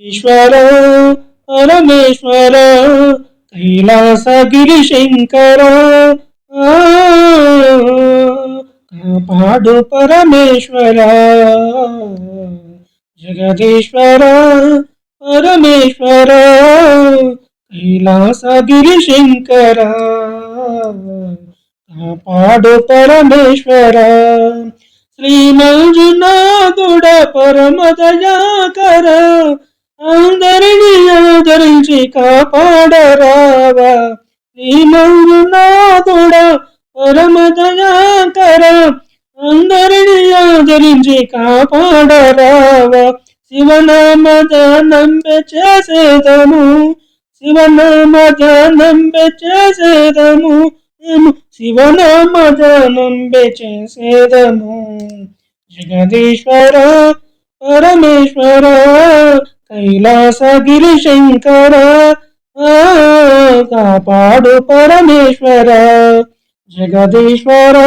ఈశ్వర పరమేశ్వర కైలాసగిరి శంకర కాపాడు పరమేశ్వర జగదీశ్వర పరమేశ్వర కైలాసగిరి శంకర కాపాడు పరమేశ్వర శ్రీ మంజునాథుడ పరమ దయాకర అందరినీ ఆదరించి కాపాడరావా శ్రీ మంజునాథుడ పరమ దయాకర అందరినీ ఆదరించి కాపాడరావా శివనామ ధ్యానంబె చేసేదము శివనామ ధ్యానంబె చేసేదము శివనామ ధ్యానంబె చేసేదము జగదీశ్వర పరమేశ్వర కైలాసగిరి శంకర కాపాడు పరమేశ్వర జగదీశ్వర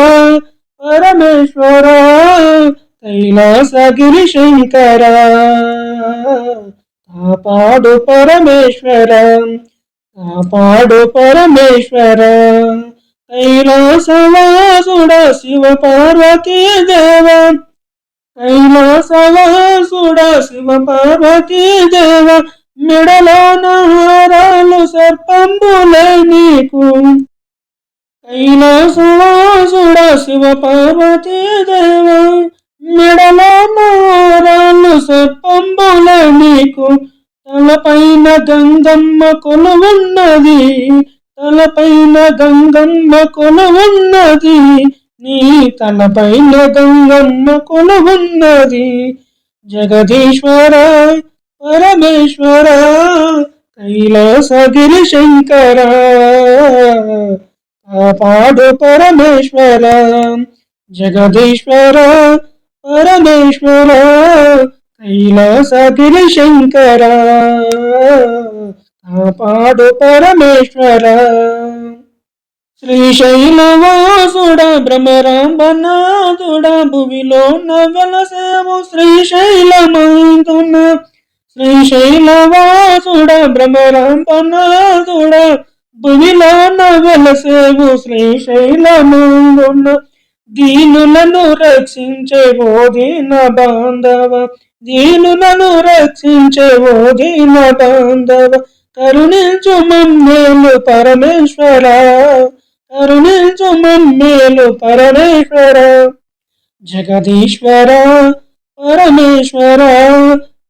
పరమేశ్వర కైలాసగిరి శంకర కాపాడు పరమేశ్వర కాపాడు పరమేశ్వర కైలాసవాసుడ శివ పార్వతీ దేవ కైలాసవాసుడ శివ పార్వతీ దేవ మెడలో నహారాలు సర్పంబులే నీకు కైలాసవాసుడ శివ పార్వతీ దేవ మెడలో నహారాలు సర్పంబులే నీకు తలపైన గంగమ్మ కొలువున్నది తలపైన గంగమ్మ కొలువున్నది నీ తలపైన గంగమ్మ కొలువున్నది జగదీశ్వర పరమేశ్వర కైలాసగిరి శంకర కాపాడు పరమేశ్వర జగదీశ్వర పరమేశ్వర కైలాసగిరి శంకర కాపాడు పరమేశ్వర శ్రీశైలవాసుడ భ్రమరాంబనాథుడ భువిలో నవలసేవు శ్రీశైలమందున శ్రీశైలవాసుడ భ్రమరాంబనాథుడ భువిలో నవలసేవు శ్రీశైలమందున దీనులను రక్షించే ఓ దీన బాంధవ దీనులను రక్షించే ఓ దీన బాంధవ కరుణించు మమ్మేలు పరమేశ్వర కరుణించు మమ్మేలు పరమేశ్వర జగదీశ్వర పరమేశ్వర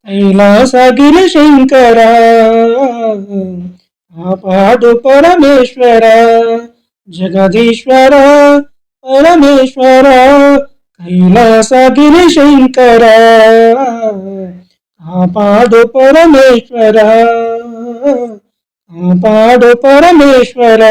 కైలాసగిరి శంకర కాపాడు పరమేశ్వర జగదీశ్వర పరమేశ్వర కైలాసగిరి శంకర కాపాడు పరమేశ్వర కాపాడు పరమేశ్వర